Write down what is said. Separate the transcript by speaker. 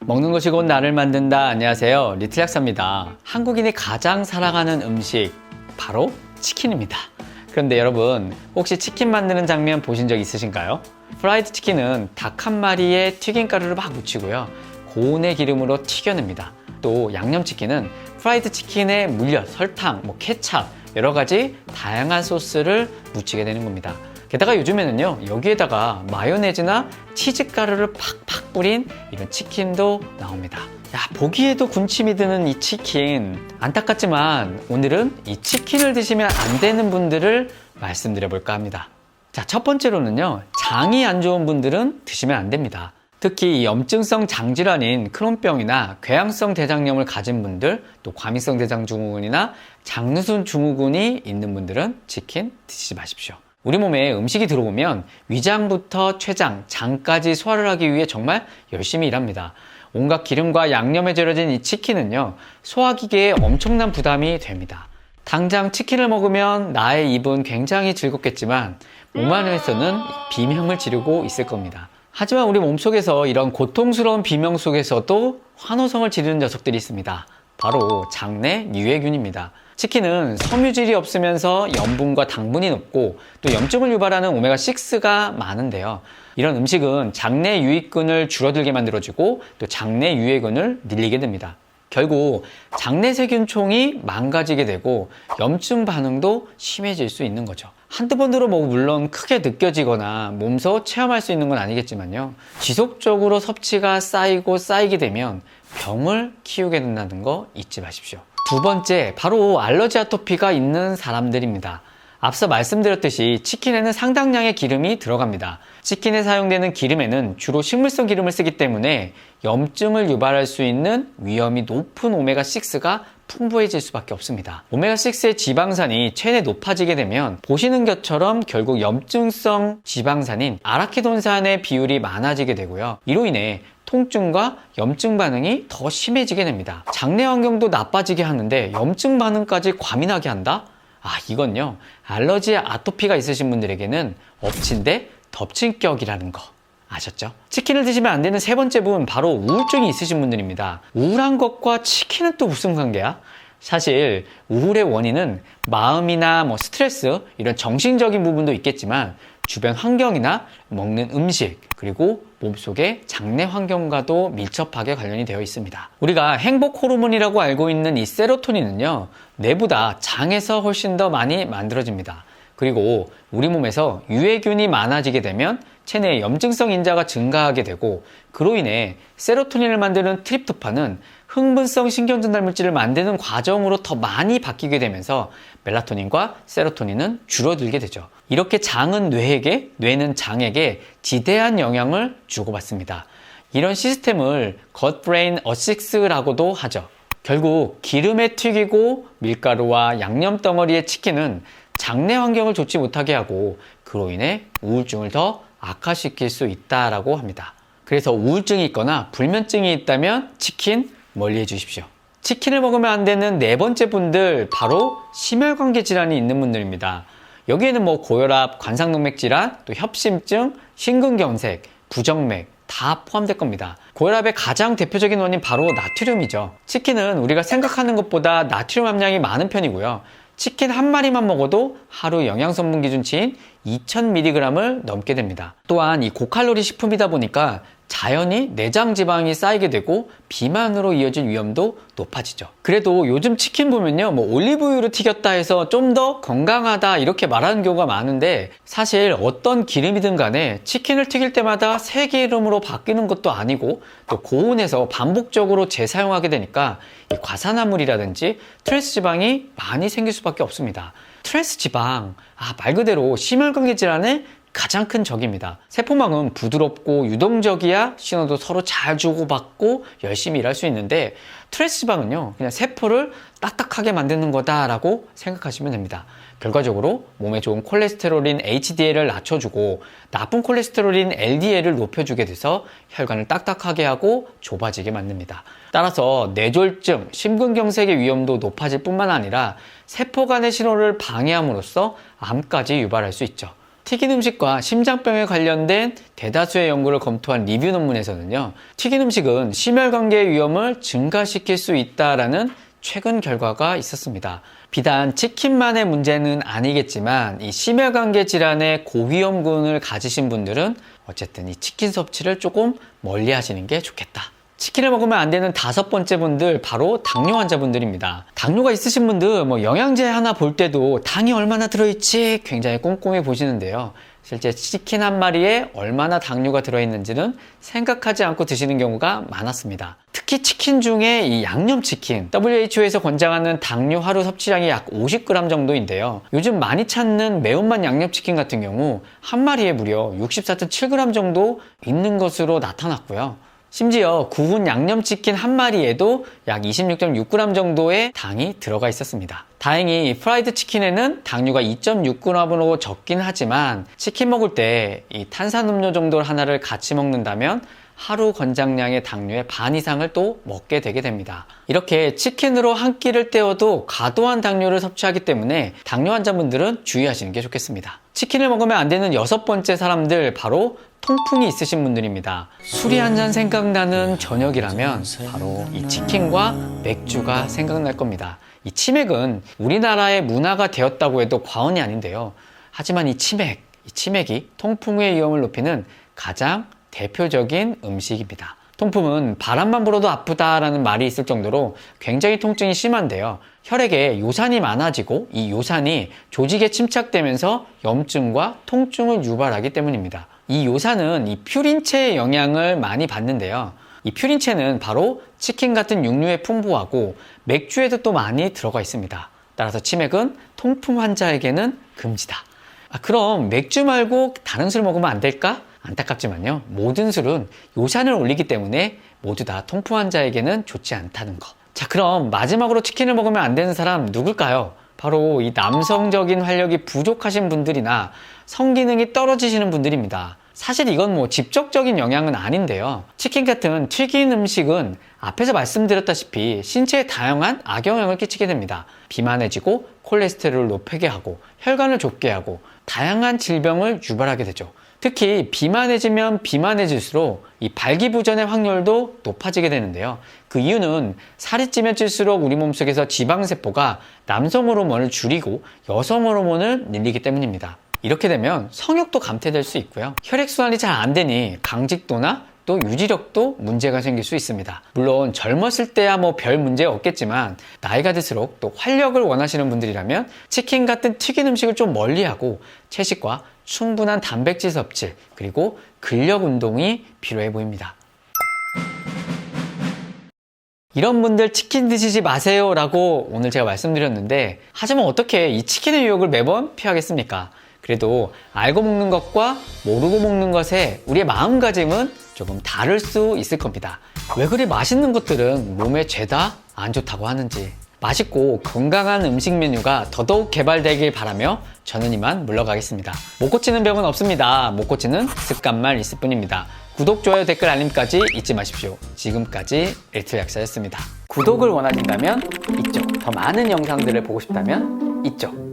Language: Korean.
Speaker 1: 먹는 것이 곧 나를 만든다. 안녕하세요, 리틀 약사입니다. 한국인이 가장 사랑하는 음식 바로 치킨입니다. 그런데 여러분, 혹시 치킨 만드는 장면 보신 적 있으신가요? 프라이드 치킨은 닭 한 마리에 튀김가루를 막 묻히고요, 고운의 기름으로 튀겨냅니다. 또 양념치킨은 프라이드 치킨에 물엿, 설탕, 케찹 여러 가지 다양한 소스를 묻히게 되는 겁니다. 게다가 요즘에는요, 여기에다가 마요네즈나 치즈가루를 팍팍 뿌린 이런 치킨도 나옵니다. 야, 보기에도 군침이 드는 이 치킨, 안타깝지만 오늘은 이 치킨을 드시면 안 되는 분들을 말씀드려 볼까 합니다. 자, 첫 번째로는요, 장이 안 좋은 분들은 드시면 안 됩니다. 특히 염증성 장질환인 크론병이나 궤양성 대장염을 가진 분들, 또 과민성 대장증후군이나 장누순 증후군이 있는 분들은 치킨 드시지 마십시오. 우리 몸에 음식이 들어오면 위장부터 췌장, 장까지 소화를 하기 위해 정말 열심히 일합니다. 온갖 기름과 양념에 절여진 이 치킨은요, 소화기계에 엄청난 부담이 됩니다. 당장 치킨을 먹으면 나의 입은 굉장히 즐겁겠지만 몸 안에서는 비명을 지르고 있을 겁니다. 하지만 우리 몸속에서 이런 고통스러운 비명 속에서도 환호성을 지르는 녀석들이 있습니다. 바로 장내 유해균입니다. 치킨은 섬유질이 없으면서 염분과 당분이 높고 또 염증을 유발하는 오메가6가 많은데요. 이런 음식은 장내 유익균을 줄어들게 만들어주고 또 장내 유해균을 늘리게 됩니다. 결국 장내 세균총이 망가지게 되고 염증 반응도 심해질 수 있는 거죠. 한두 번으로 물론 크게 느껴지거나 몸소 체험할 수 있는 건 아니겠지만요, 지속적으로 섭취가 쌓이게 되면 병을 키우게 된다는 거 잊지 마십시오. 두 번째, 바로 알러지 아토피가 있는 사람들입니다. 앞서 말씀드렸듯이 치킨에는 상당량의 기름이 들어갑니다. 치킨에 사용되는 기름에는 주로 식물성 기름을 쓰기 때문에 염증을 유발할 수 있는 위험이 높은 오메가6가 풍부해질 수밖에 없습니다. 오메가6의 지방산이 체내 높아지게 되면 보시는 것처럼 결국 염증성 지방산인 아라키돈산의 비율이 많아지게 되고요, 이로 인해 통증과 염증 반응이 더 심해지게 됩니다. 장내 환경도 나빠지게 하는데 염증 반응까지 과민하게 한다? 이건요, 알러지 아토피가 있으신 분들에게는 엎친 데 덮친 격이라는 거 아셨죠? 치킨을 드시면 안 되는 세 번째 분, 바로 우울증이 있으신 분들입니다. 우울한 것과 치킨은 또 무슨 관계야? 사실 우울의 원인은 마음이나 스트레스, 이런 정신적인 부분도 있겠지만 주변 환경이나 먹는 음식, 그리고 몸속의 장내 환경과도 밀접하게 관련이 되어 있습니다. 우리가 행복 호르몬이라고 알고 있는 이 세로토닌은요, 뇌보다 장에서 훨씬 더 많이 만들어집니다. 그리고 우리 몸에서 유해균이 많아지게 되면 체내의 염증성 인자가 증가하게 되고, 그로 인해 세로토닌을 만드는 트립토판은 흥분성 신경전달 물질을 만드는 과정으로 더 많이 바뀌게 되면서 멜라토닌과 세로토닌은 줄어들게 되죠. 이렇게 장은 뇌에게, 뇌는 장에게 지대한 영향을 주고받습니다. 이런 시스템을 겉브레인 어식스라고도 하죠. 결국 기름에 튀기고 밀가루와 양념 덩어리의 치킨은 장내 환경을 좋지 못하게 하고, 그로 인해 우울증을 더 악화시킬 수 있다라고 합니다. 그래서 우울증이 있거나 불면증이 있다면 치킨 멀리 해주십시오. 치킨을 먹으면 안 되는 네 번째 분들, 바로 심혈관계 질환이 있는 분들입니다. 여기에는 고혈압, 관상동맥 질환, 또 협심증, 심근경색, 부정맥 다 포함될 겁니다. 고혈압의 가장 대표적인 원인 바로 나트륨이죠. 치킨은 우리가 생각하는 것보다 나트륨 함량이 많은 편이고요, 치킨 한 마리만 먹어도 하루 영양성분 기준치인 2000mg을 넘게 됩니다. 또한 이 고칼로리 식품이다 보니까 자연히 내장 지방이 쌓이게 되고 비만으로 이어질 위험도 높아지죠. 그래도 요즘 치킨 보면요, 올리브유로 튀겼다 해서 좀 더 건강하다 이렇게 말하는 경우가 많은데, 사실 어떤 기름이든 간에 치킨을 튀길 때마다 새 기름으로 바뀌는 것도 아니고, 또 고온에서 반복적으로 재사용하게 되니까 이 과산화물이라든지 트랜스 지방이 많이 생길 수밖에 없습니다. 트랜스 지방, 말 그대로 심혈관계 질환의 가장 큰 적입니다. 세포망은 부드럽고 유동적이야 신호도 서로 잘 주고받고 열심히 일할 수 있는데, 트랜스 지방은요, 그냥 세포를 딱딱하게 만드는 거다라고 생각하시면 됩니다. 결과적으로 몸에 좋은 콜레스테롤인 HDL을 낮춰주고 나쁜 콜레스테롤인 LDL을 높여주게 돼서 혈관을 딱딱하게 하고 좁아지게 만듭니다. 따라서 뇌졸중, 심근경색의 위험도 높아질 뿐만 아니라 세포 간의 신호를 방해함으로써 암까지 유발할 수 있죠. 튀긴 음식과 심장병에 관련된 대다수의 연구를 검토한 리뷰 논문에서는요, 튀긴 음식은 심혈관계 위험을 증가시킬 수 있다라는 최근 결과가 있었습니다. 비단 치킨만의 문제는 아니겠지만 이 심혈관계 질환의 고위험군을 가지신 분들은 어쨌든 이 치킨 섭취를 조금 멀리 하시는 게 좋겠다. 치킨을 먹으면 안 되는 5번째 분들, 바로 당뇨 환자분들입니다. 당뇨가 있으신 분들 영양제 하나 볼 때도 당이 얼마나 들어있지 굉장히 꼼꼼히 보시는데요. 실제 치킨 한 마리에 얼마나 당류가 들어있는지는 생각하지 않고 드시는 경우가 많았습니다. 특히 치킨 중에 이 양념치킨, WHO에서 권장하는 당류 하루 섭취량이 약 50g 정도인데요. 요즘 많이 찾는 매운맛 양념치킨 같은 경우 한 마리에 무려 64.7g 정도 있는 것으로 나타났고요. 심지어 구운 양념치킨 한 마리에도 약 26.6g 정도의 당이 들어가 있었습니다. 다행히 프라이드 치킨에는 당류가 2.6g으로 적긴 하지만 치킨 먹을 때 이 탄산음료 정도 하나를 같이 먹는다면 하루 권장량의 당류의 반 이상을 또 먹게 되게 됩니다. 이렇게 치킨으로 한 끼를 때워도 과도한 당류를 섭취하기 때문에 당뇨 환자분들은 주의하시는 게 좋겠습니다. 치킨을 먹으면 안 되는 6번째 사람들, 바로 통풍이 있으신 분들입니다. 술이 한 잔 생각나는 저녁이라면 바로 이 치킨과 맥주가 생각날 겁니다. 이 치맥은 우리나라의 문화가 되었다고 해도 과언이 아닌데요. 하지만 이 치맥이 통풍의 위험을 높이는 가장 대표적인 음식입니다. 통풍은 바람만 불어도 아프다라는 말이 있을 정도로 굉장히 통증이 심한데요. 혈액에 요산이 많아지고 이 요산이 조직에 침착되면서 염증과 통증을 유발하기 때문입니다. 이 요산은 이 퓨린체의 영향을 많이 받는데요. 이 퓨린체는 바로 치킨 같은 육류에 풍부하고 맥주에도 또 많이 들어가 있습니다. 따라서 치맥은 통풍 환자에게는 금지다. 그럼 맥주 말고 다른 술 먹으면 안 될까? 안타깝지만요, 모든 술은 요산을 올리기 때문에 모두 다 통풍 환자에게는 좋지 않다는 거. 자, 그럼 마지막으로 치킨을 먹으면 안 되는 사람 누굴까요? 바로 이 남성적인 활력이 부족하신 분들이나 성기능이 떨어지시는 분들입니다. 사실 이건 직접적인 영향은 아닌데요. 치킨 같은 튀긴 음식은 앞에서 말씀드렸다시피 신체에 다양한 악영향을 끼치게 됩니다. 비만해지고 콜레스테롤을 높게 하고 혈관을 좁게 하고 다양한 질병을 유발하게 되죠. 특히 비만해지면 비만해질수록 이 발기부전의 확률도 높아지게 되는데요. 그 이유는 살이 찌면 찔수록 우리 몸속에서 지방세포가 남성 호르몬을 줄이고 여성 호르몬을 늘리기 때문입니다. 이렇게 되면 성욕도 감퇴될 수 있고요. 혈액순환이 잘 안 되니 강직도나 또 유지력도 문제가 생길 수 있습니다. 물론 젊었을 때야 별 문제 없겠지만 나이가 들수록 또 활력을 원하시는 분들이라면 치킨 같은 튀긴 음식을 좀 멀리하고 채식과 충분한 단백질 섭취, 그리고 근력 운동이 필요해 보입니다. 이런 분들 치킨 드시지 마세요 라고 오늘 제가 말씀드렸는데, 하지만 어떻게 이 치킨의 유혹을 매번 피하겠습니까? 그래도 알고 먹는 것과 모르고 먹는 것에 우리의 마음가짐은 조금 다를 수 있을 겁니다. 왜 그리 맛있는 것들은 몸에 죄다 안 좋다고 하는지, 맛있고 건강한 음식 메뉴가 더더욱 개발되길 바라며 저는 이만 물러가겠습니다. 못 고치는 병은 없습니다. 못 고치는 습관만 있을 뿐입니다. 구독, 좋아요, 댓글, 알림까지 잊지 마십시오. 지금까지 리틀 약사였습니다. 구독을 원하신다면 이쪽, 더 많은 영상들을 보고 싶다면 이쪽,